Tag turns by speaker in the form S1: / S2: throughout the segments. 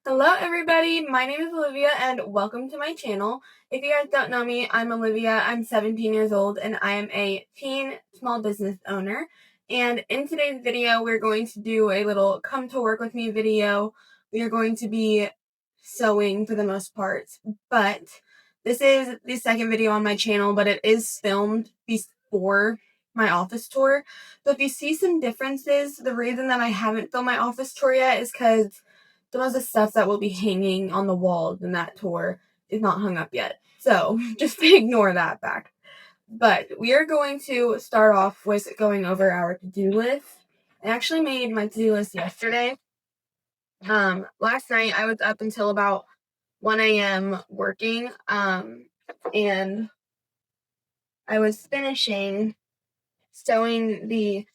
S1: Hello everybody, my name is Olivia and welcome to my channel. If you guys don't know me, I'm Olivia, I'm 17 years old and I am a teen small business owner. And in today's video, we're going to do a little come to work with me video. We are going to be sewing for the most part, but this is the second video on my channel, but it is filmed before my office tour. So if you see some differences, the reason that I haven't filmed my office tour yet is because some of the stuff that will be hanging on the walls in that tour is not hung up yet. So just ignore that fact. But we are going to start off with going over our to-do list. I actually made my to-do list yesterday. Last night I was up until about 1 a.m. working, and I was finishing sewing the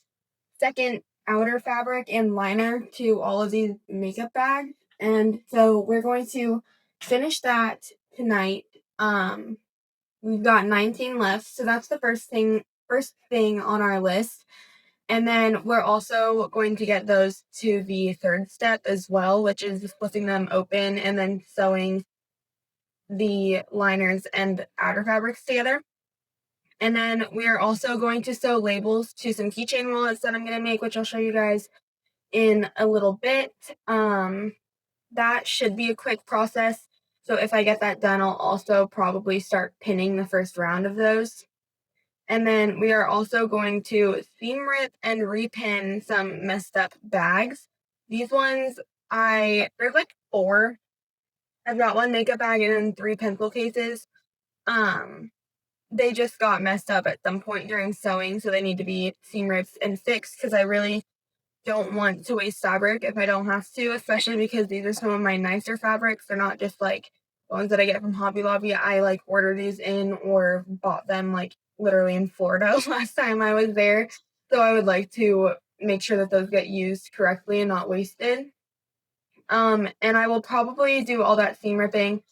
S1: second outer fabric and liner to all of these makeup bags. And so we're going to finish that tonight. We've got 19 left, so that's the first thing on our list. And then we're also going to get those to the third step as well, which is flipping them open and then sewing the liners and outer fabrics together. And then we are also going to sew labels to some keychain wallets that I'm going to make, which I'll show you guys in a little bit. That should be a quick process. So if I get that done, I'll also probably start pinning the first round of those. And then we are also going to seam rip and repin some messed up bags. These ones, there's like 4. I've got 1 makeup bag and then 3 pencil cases. They just got messed up at some point during sewing, so they need to be seam ripped and fixed because I really don't want to waste fabric if I don't have to, especially because these are some of my nicer fabrics. They're not just like ones that I get from Hobby Lobby. I like order these in or bought them like literally in Florida last time I was there. So I would like to make sure that those get used correctly and not wasted. And I will probably do all that seam ripping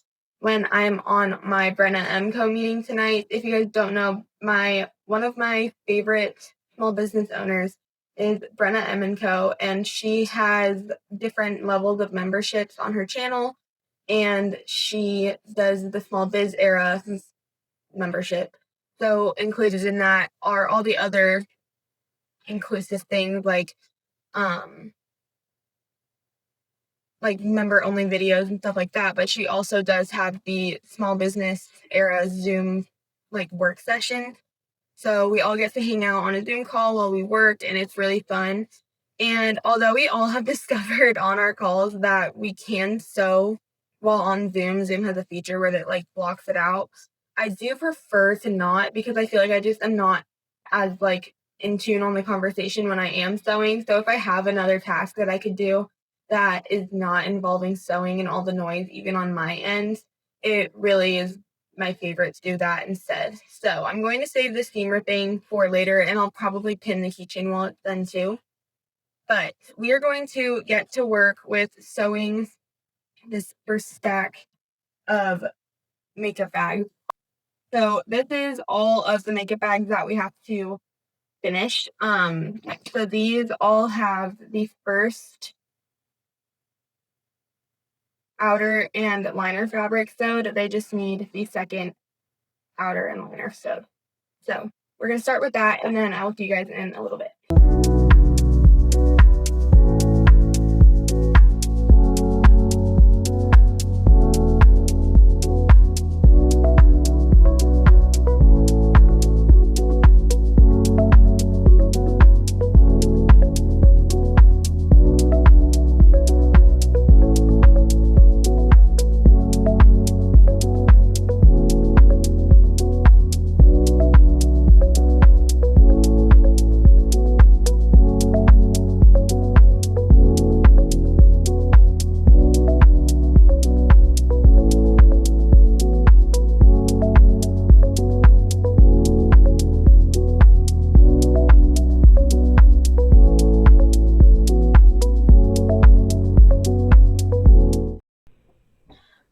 S1: when I'm on my Brenna M Co meeting tonight. If you guys don't know, one of my favorite small business owners is Brenna M Co, and she has different levels of memberships on her channel, and she does the Small Biz Era membership. So included in that are all the other inclusive things like member only videos and stuff like that, but she also does have the Small Business Era Zoom work session. So we all get to hang out on a Zoom call while we work, and it's really fun. And although we all have discovered on our calls that we can sew while on Zoom has a feature where it blocks it out. I do prefer to not, because I feel like I just am not as in tune on the conversation when I am sewing. So if I have another task that I could do that is not involving sewing and all the noise, even on my end, it really is my favorite to do that instead. So I'm going to save the seam ripping for later, and I'll probably pin the keychain wallet then too. But we are going to get to work with sewing this first stack of makeup bags. So this is all of the makeup bags that we have to finish. So these all have the first outer and liner fabric sewed. They just need the second outer and liner sewed. So we're going to start with that, and then I'll see you guys in a little bit.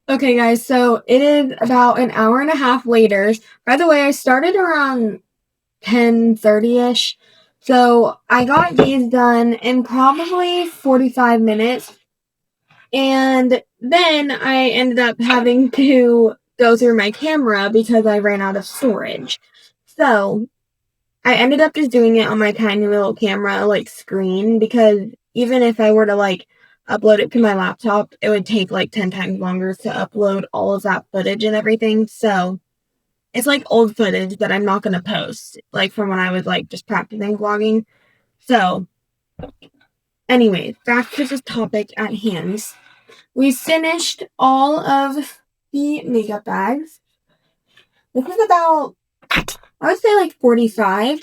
S1: Okay, guys, so it is about an hour and a half later. By the way, I started around 10:30-ish. So I got these done in probably 45 minutes. And then I ended up having to go through my camera because I ran out of storage. So I ended up just doing it on my tiny little camera, like, screen, because even if I were to, like, upload it to my laptop, it would take, like, 10 times longer to upload all of that footage and everything. So it's, like, old footage that I'm not going to post, like, from when I was, like, just practicing vlogging. So, anyways, back to the topic at hand. We finished all of the makeup bags. This is about, I would say, like, 45.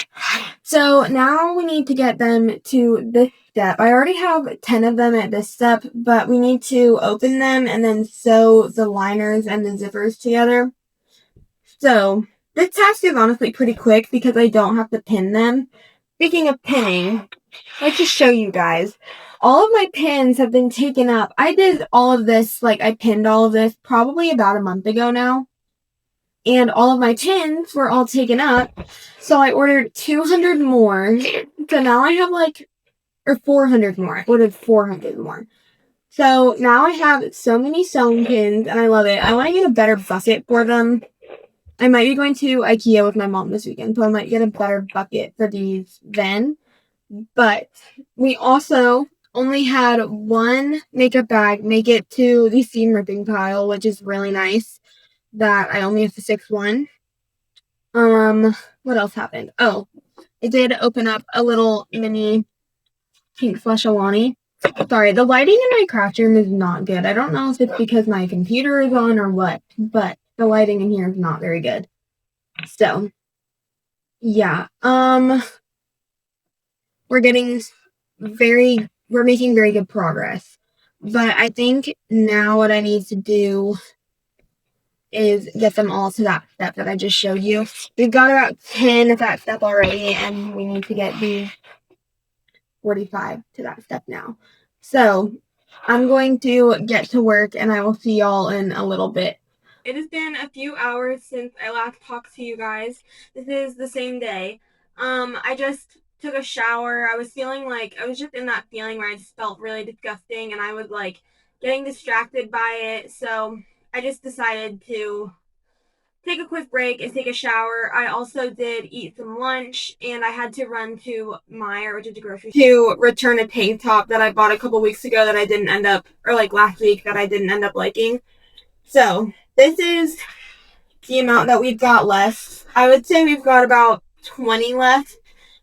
S1: So now we need to get them to this step. I already have 10 of them at this step, but we need to open them and then sew the liners and the zippers together. So this task is honestly pretty quick because I don't have to pin them. Speaking of pinning, let's just show you guys. All of my pins have been taken up. I did all of this, like, I pinned all of this probably about a month ago now. And all of my pins were all taken up. So I ordered 200 more. So now I have, like, or 400 more. I ordered 400 more. So now I have so many sewing pins, and I love it. I want to get a better bucket for them. I might be going to IKEA with my mom this weekend, so I might get a better bucket for these then. But we also only had one makeup bag make it to the seam ripping pile, which is really nice that I only have to fix one. What else happened? Oh, I did open up a little mini pink flush Alani. Sorry, the lighting in my craft room is not good. I don't know if it's because my computer is on or what, but the lighting in here is not very good. So, yeah. We're making very good progress. But I think now what I need to do is get them all to that step that I just showed you. We've got about 10 at that step already, and we need to get the 45 to that step now. So I'm going to get to work, and I will see y'all in a little bit. It has been a few hours since I last talked to you guys. This is the same day. I just took a shower. I was just in that feeling where I just felt really disgusting, and I was, like, getting distracted by it. So I just decided to take a quick break and take a shower. I also did eat some lunch, and I had to run to Meijer, which is a grocery store, to return a tank top that I bought a couple weeks ago that I didn't end up, or like last week, that I didn't end up liking. So this is the amount that we've got left. I would say we've got about 20 left.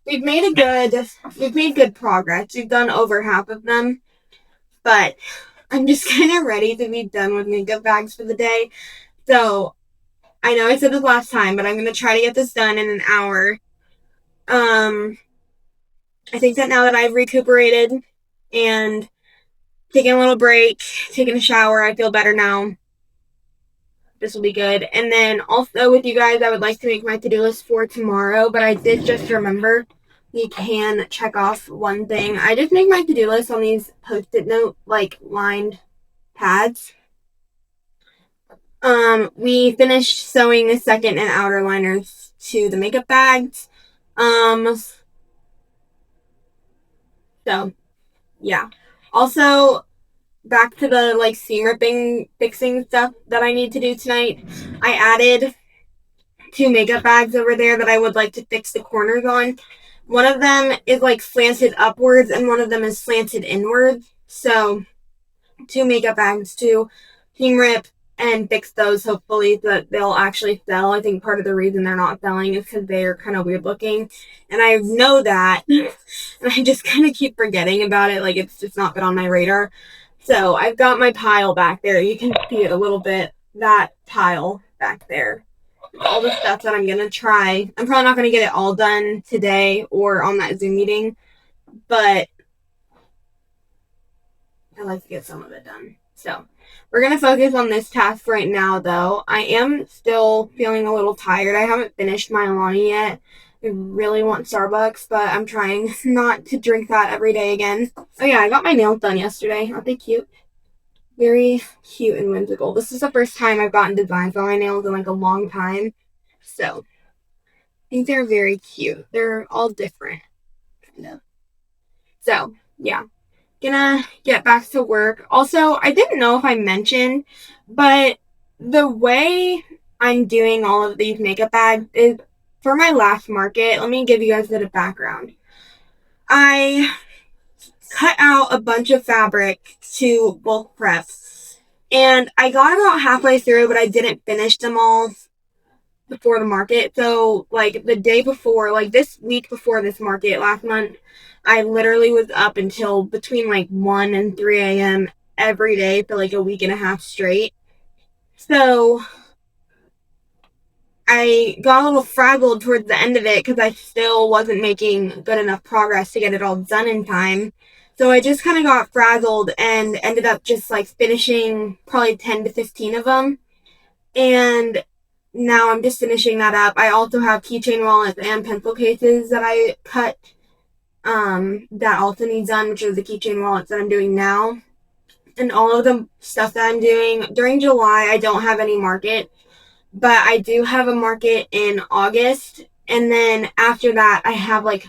S1: We've made good progress. We've done over half of them, but I'm just kind of ready to be done with makeup bags for the day. So I know I said this last time, but I'm going to try to get this done in an hour. I think that now that I've recuperated and taken a little break, taken a shower, I feel better now. This will be good. And then also with you guys, I would like to make my to-do list for tomorrow, but I did just remember we can check off one thing. I just make my to-do list on these post-it note, like, lined pads. We finished sewing the second and outer liners to the makeup bags. So, yeah. Also, back to the, like, seam ripping, fixing stuff that I need to do tonight. I added 2 makeup bags over there that I would like to fix the corners on. One of them is, like, slanted upwards, and one of them is slanted inwards. So, 2 makeup bags to seam rip and fix those, hopefully, so that they'll actually sell. I think part of the reason they're not selling is because they're kind of weird looking, and I know that, and I just kind of keep forgetting about it, like, it's just not been on my radar. So I've got my pile back there. You can see it a little bit, that pile back there. All the stuff that I'm going to try. I'm probably not going to get it all done today or on that Zoom meeting, but I like to get some of it done. So we're going to focus on this task right now, though. I am still feeling a little tired. I haven't finished my Alani yet. I really want Starbucks, but I'm trying not to drink that every day again. Oh yeah, I got my nails done yesterday. Aren't they cute? Very cute and whimsical. This is the first time I've gotten designs on my nails in, like, a long time. So I think they're very cute. They're all different, kind of. So, yeah. gonna get back to work. Also, I didn't know if I mentioned, but the way I'm doing all of these makeup bags is for my last market. Let me give you guys a bit of background. I cut out a bunch of fabric to bulk prep, and I got about halfway through, but I didn't finish them all before the market. So, like, the day before, like, this week before this market last month, I literally was up until between like 1 and 3 a.m. every day for like a week and a half straight. So, I got a little frazzled towards the end of it because I still wasn't making good enough progress to get it all done in time. So, I just kind of got frazzled and ended up just like finishing probably 10 to 15 of them. And now I'm just finishing that up. I also have keychain wallets and pencil cases that I cut that also needs done, which is the keychain wallets that I'm doing now. And all of the stuff that I'm doing during July, I don't have any market, but I do have a market in August. And then after that, I have like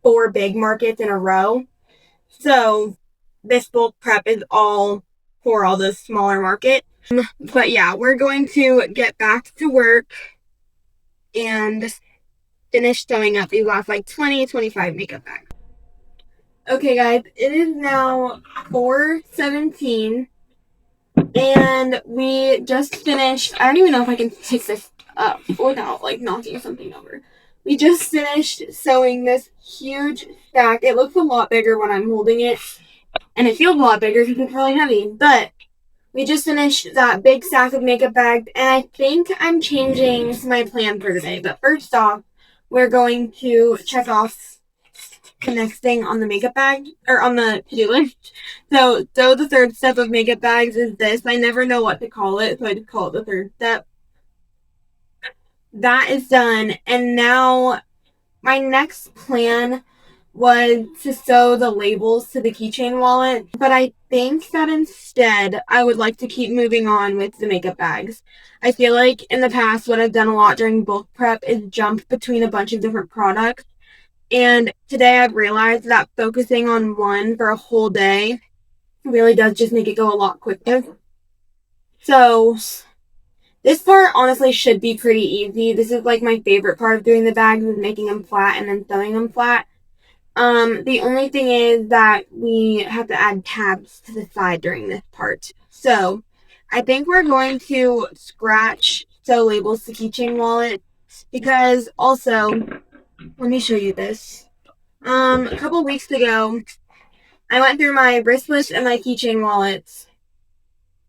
S1: 4 big markets in a row. So this bulk prep is all for all those smaller markets. But yeah, we're going to get back to work and finish sewing up these last like 20-25 makeup bags. Okay guys, it is now 4:17 and we just finished. I don't even know if I can pick this up without like knocking something over. We just finished sewing this huge stack. It looks a lot bigger when I'm holding it, and it feels a lot bigger because it's really heavy, but we just finished that big stack of makeup bags, and I think I'm changing my plan for today. But first off, we're going to check off the next thing on the makeup bag, or on the to-do list. So the third step of makeup bags is this. I never know what to call it, so I just call it the third step. That is done, and now my next plan was to sew the labels to the keychain wallet, but I think that instead I would like to keep moving on with the makeup bags. I feel like in the past what I've done a lot during bulk prep is jump between a bunch of different products, and today I've realized that focusing on one for a whole day really does just make it go a lot quicker. So this part honestly should be pretty easy. This is like my favorite part of doing the bags, is making them flat and then sewing them flat. The only thing is that we have to add tabs to the side during this part. So, I think we're going to scratch sew labels to keychain wallet, because also, let me show you this. A couple weeks ago, I went through my wristlets and my keychain wallets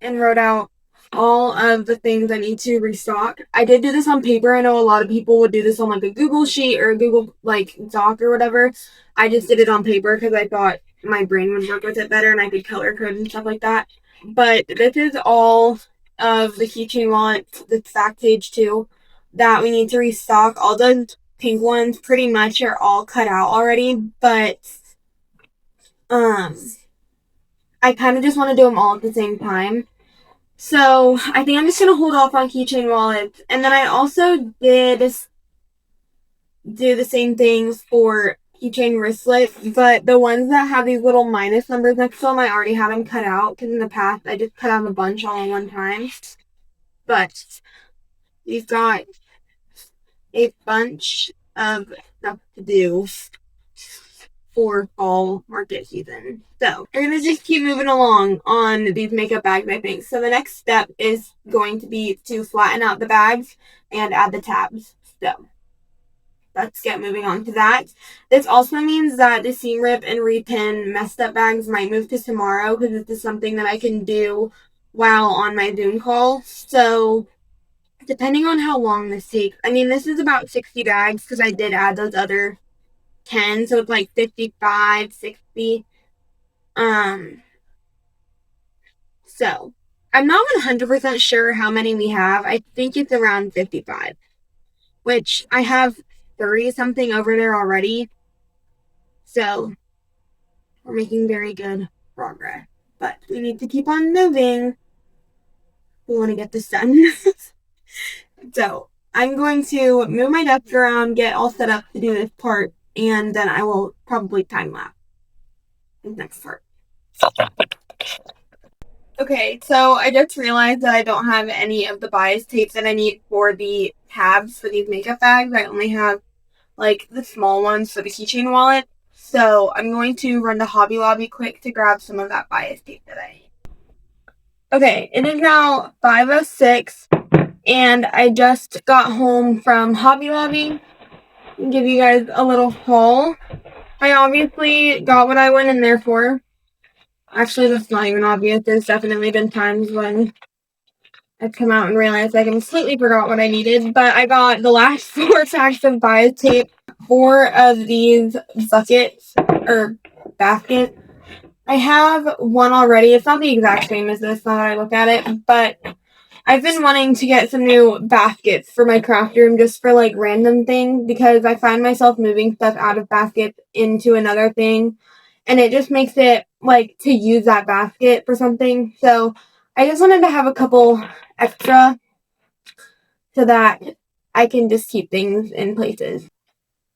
S1: and wrote out all of the things I need to restock. I did do this on paper. I know a lot of people would do this on like a Google sheet or a Google like Doc or whatever. I just did it on paper because I thought my brain would work with it better and I could color code and stuff like that. But this is all of the keychain wallets, the back page too, that we need to restock. All the pink ones pretty much are all cut out already, but I kind of just want to do them all at the same time. So I think I'm just gonna hold off on keychain wallets, and then I also did do the same things for keychain wristlets, but the ones that have these little minus numbers next to them, I already have them cut out because in the past I just cut out a bunch all at one time. But we've got a bunch of stuff to do for fall market season. So we're gonna just keep moving along on these makeup bags, I think. So the next step is going to be to flatten out the bags and add the tabs. So let's get moving on to that. This also means that the seam rip and repin messed up bags might move to tomorrow, because this is something that I can do while on my Zoom call. So depending on how long this takes, I mean, this is about 60 bags because I did add those other 10, so it's like 55, 60. So I'm not 100% sure how many we have. I think it's around 55, which I have 30 something over there already. So we're making very good progress, but we need to keep on moving. We want to get this done. So I'm going to move my desk around, get all set up to do this part, and then I will probably time lapse the next part. Okay, so I just realized that I don't have any of the bias tapes that I need for the tabs for these makeup bags. I only have like the small ones for the keychain wallet. So I'm going to run to Hobby Lobby quick to grab some of that bias tape that I need. Okay, it is now 5:06 and I just got home from Hobby Lobby. I'll give you guys a little haul. I obviously got what I went in there for. Actually, that's not even obvious. There's definitely been times when I've come out and realized I completely forgot what I needed. But I got the last 4 packs of bias tape, 4 of these buckets, or baskets. I have one already. It's not the exact same as this now that I look at it, but I've been wanting to get some new baskets for my craft room just for like random things because I find myself moving stuff out of baskets into another thing and it just makes it like to use that basket for something. So I just wanted to have a couple extra so that I can just keep things in places.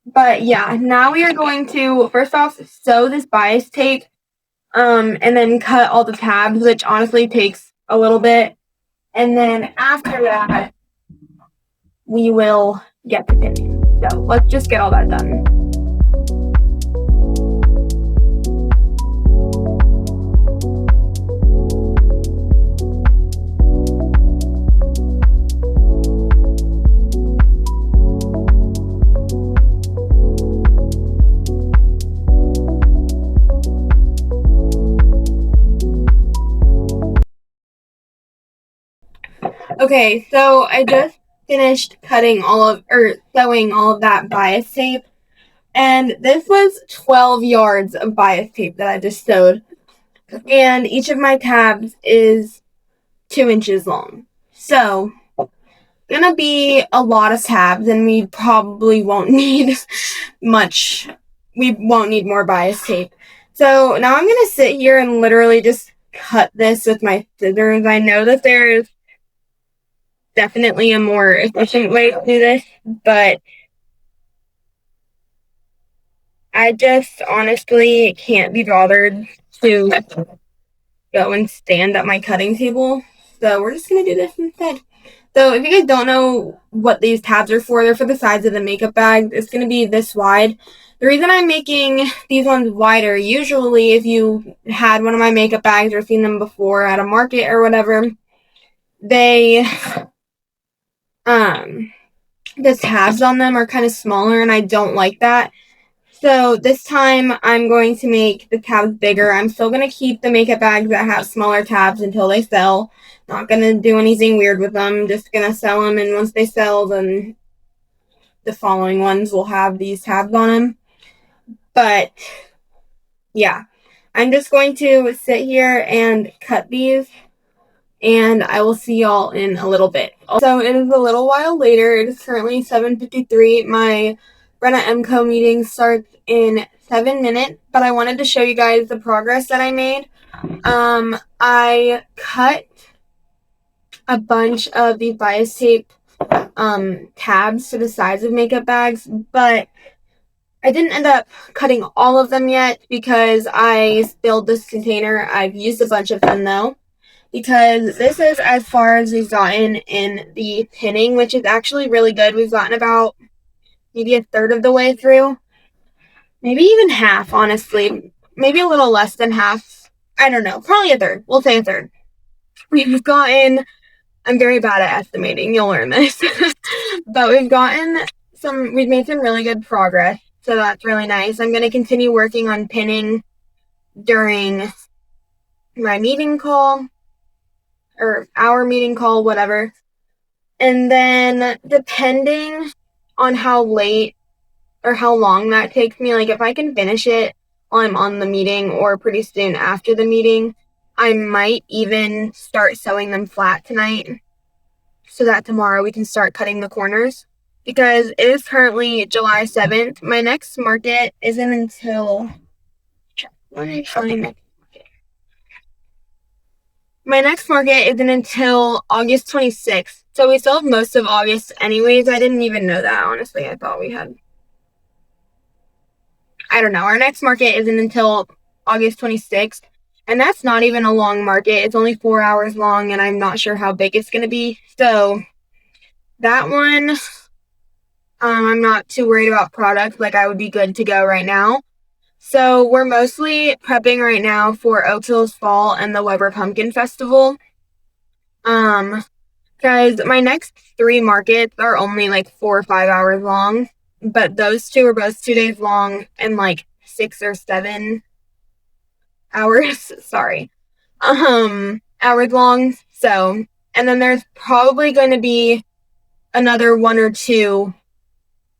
S1: But yeah, now we are going to first off sew this bias tape and then cut all the tabs, which honestly takes a little bit. And then after that, we will get the pinning. So let's just get all that done. Okay, so I just finished sewing all of that bias tape. And this was 12 yards of bias tape that I just sewed. And each of my tabs is 2 inches long. So, gonna be a lot of tabs, and we probably won't need much. We won't need more bias tape. So, now I'm gonna sit here and literally just cut this with my scissors. I know that there's definitely a more efficient way to do this, but I just honestly can't be bothered to go and stand at my cutting table. So we're just going to do this instead. So if you guys don't know what these tabs are for, they're for the sides of the makeup bag. It's going to be this wide. The reason I'm making these ones wider, usually if you had one of my makeup bags or seen them before at a market or whatever, they, the tabs on them are kind of smaller and I don't like that. So this time I'm going to make the tabs bigger. I'm still going to keep the makeup bags that have smaller tabs until they sell. Not going to do anything weird with them. Just going to sell them, and once they sell, then the following ones will have these tabs on them. But yeah, I'm just going to sit here and cut these, and I will see y'all in a little bit. So it is a little while later. It is currently 7:53. My Brenna MCO meeting starts in 7 minutes, but I wanted to show you guys the progress that I made. I cut a bunch of these bias tape tabs to the sides of makeup bags, but I didn't end up cutting all of them yet because I spilled this container. I've used a bunch of them though, because this is as far as we've gotten in the pinning, which is actually really good. We've gotten about maybe a third of the way through. Maybe even half, honestly. Maybe a little less than half. I don't know. Probably a third. We'll say a third. We've gotten, I'm very bad at estimating. You'll learn this. But we've made some really good progress. So that's really nice. I'm going to continue working on pinning during my meeting call, or our meeting call, whatever. And then depending on how late or how long that takes me, like if I can finish it while I'm on the meeting or pretty soon after the meeting, I might even start sewing them flat tonight so that tomorrow we can start cutting the corners. Because it is currently July 7th. My next market isn't until... My next market isn't until August 26th. So we still have most of August anyways. I didn't even know that, honestly. I thought we had... I don't know. Our next market isn't until August 26th. And that's not even a long market. It's only 4 hours long, and I'm not sure how big it's going to be. So that one, I'm not too worried about product. Like, I would be good to go right now. So we're mostly prepping right now for Oak Hills Fall and the Weber Pumpkin Festival. Because my next 3 markets are only like 4 or 5 hours long, but those 2 are both 2 days long and like 6 or 7 hours. Sorry. Hours long. So, and then there's probably going to be another 1 or 2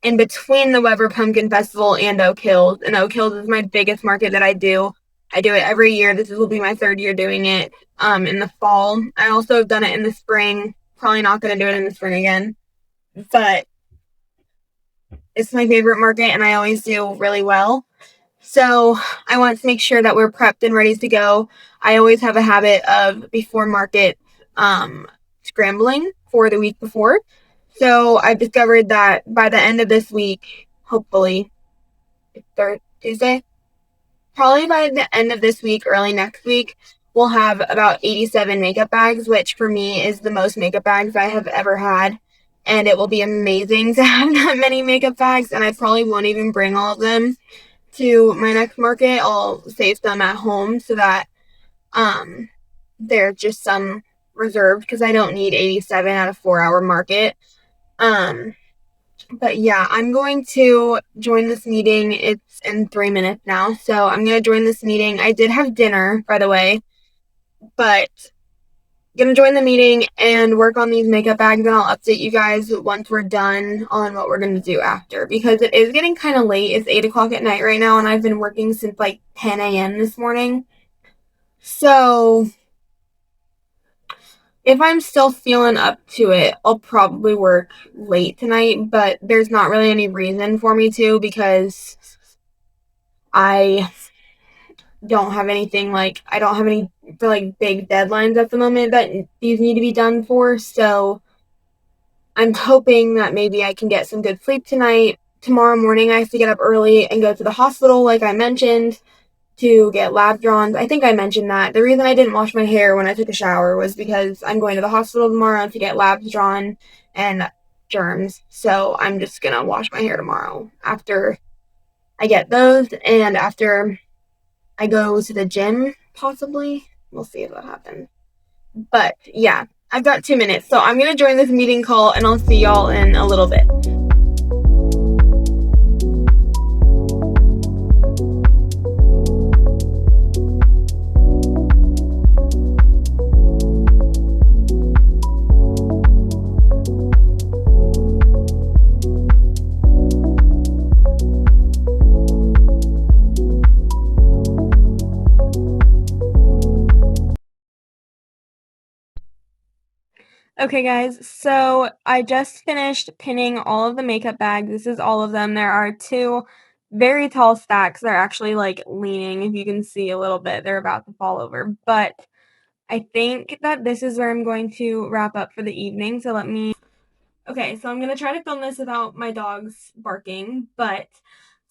S1: in between the Weber Pumpkin Festival and Oak Hills. And Oak Hills is my biggest market that I do. I do it every year. This will be my 3rd year doing it in the fall. I also have done it in the spring. Probably not going to do it in the spring again. But it's my favorite market and I always do really well. So I want to make sure that we're prepped and ready to go. I always have a habit of before market scrambling for the week before. So I've discovered that by the end of this week, hopefully, Tuesday, probably by the end of this week, early next week, we'll have about 87 makeup bags, which for me is the most makeup bags I have ever had. And it will be amazing to have that many makeup bags, and I probably won't even bring all of them to my next market. I'll save some at home so that they're just some reserved because I don't need 87 at a 4-hour market. But yeah, I'm going to join this meeting. It's in 3 minutes now, so I'm going to join this meeting. I did have dinner, by the way, but gonna join the meeting and work on these makeup bags, and I'll update you guys once we're done on what we're gonna do after, because it is getting kind of late. It's 8 o'clock at night right now, and I've been working since like 10 a.m. this morning. So if I'm still feeling up to it, I'll probably work late tonight, but there's not really any reason for me to, because I don't have anything like, I don't have any like big deadlines at the moment that these need to be done for. So I'm hoping that maybe I can get some good sleep tonight. Tomorrow morning, I have to get up early and go to the hospital, like I mentioned, to get lab drawn. I think I mentioned that. The reason I didn't wash my hair when I took a shower was because I'm going to the hospital tomorrow to get labs drawn and germs. So I'm just going to wash my hair tomorrow after I get those and after I go to the gym, possibly. We'll see if that happens. But yeah, I've got 2 minutes, so I'm going to join this meeting call and I'll see y'all in a little bit. Okay, guys, so I just finished pinning all of the makeup bags. This is all of them. There are 2 very tall stacks. They're actually like leaning, if you can see a little bit. They're about to fall over. But I think that this is where I'm going to wrap up for the evening. So okay, so I'm going to try to film this without my dogs barking, but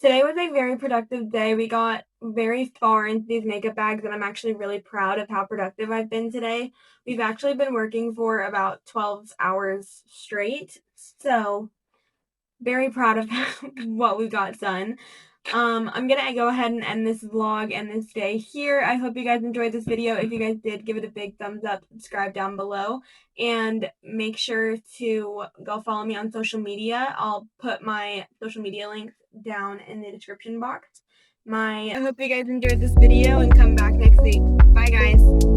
S1: today was a very productive day. We got very far into these makeup bags, and I'm actually really proud of how productive I've been today. We've actually been working for about 12 hours straight, so very proud of what we got done. I'm gonna go ahead and end this vlog and this day here. I hope you guys enjoyed this video. If you guys did, give it a big thumbs up, subscribe down below, and make sure to go follow me on social media. I'll put my social media links down in the description box. I hope you guys enjoyed this video and come back next week. Bye, guys.